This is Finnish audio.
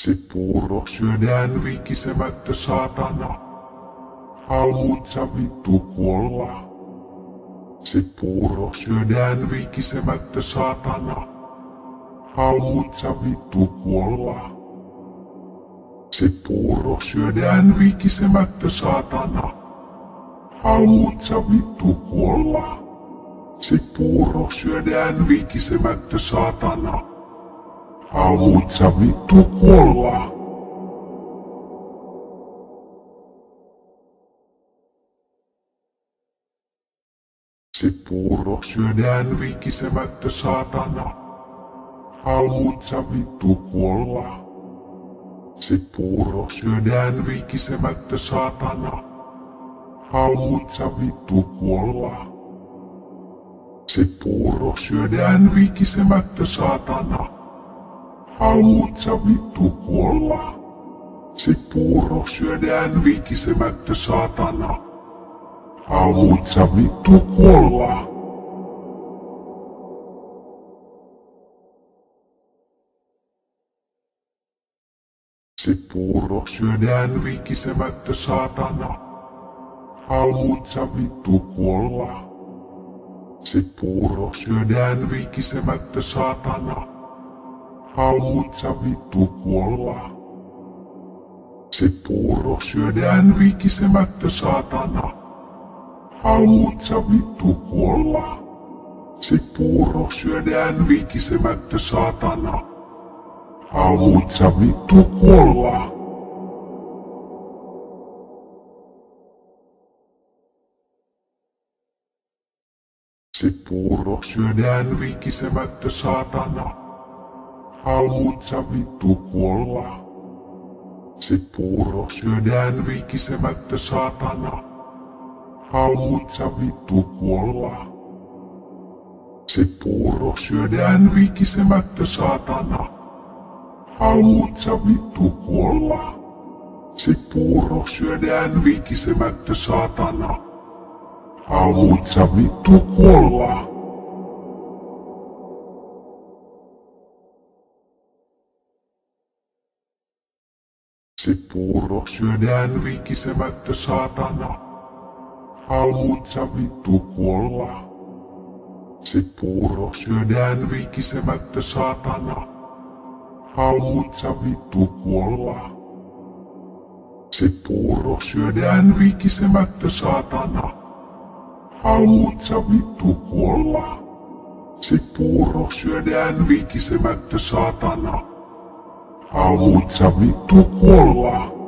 Se puuro syödään vikisemättä saatana. Haluut sä vittu kuolla? Se puuro syödään vikisemättä saatana. Haluut sä vittu kuolla? Se puuro syödään vikisemättä saatana. Haluut sä vittu kuolla? Se puuro syödään vikisemättä saatana. Haluut sä vittu kuolla? Se puuro syödään vikisemättä saatana. Haluut sä vittu kuolla? Se puuro syödään vikisemättä saatana. Haluut sä vittu kuolla? Se puuro syödään vikisemättä saatana. Haluut sä vittu kuolla? Se puuro syödään vikisemättä saatana. Haluut sä vittu kuolla? Se puuro syödään vikisemättä saatana. Haluut sä vittu kuolla? Se puuro syödään vikisemättä saatana. Haluut sä vittu kuolla? Se puuro syödään vikisemättä saatana. Haluut sä vittu kuolla? Se puuro syödään vikisemättä saatana. Haluut sä vittu kuolla? Se puuro syödään vikisemättä saatana. Haluut sä vittu kuolla? Se puuro syödään vikisemättä saatana. Haluut sä vittu kuolla? Se puuro syödään vikisemättä saatana. Haluut sä vittu kuolla? Se puuro syödään vikisemättä saatana. Haluut sä vittu kuolla? Se puuro syödään vikisemättä saatana. Haluut sä vittu kuolla? Se puuro syödään vikisemättä saatana. Haluut sä vittu kuolla? Se puuro syödään vikisemättä saatana. Haluut sä vittu kuolla? Se puuro syödään vikisemättä saatana. Haluut sä vittu kuolla?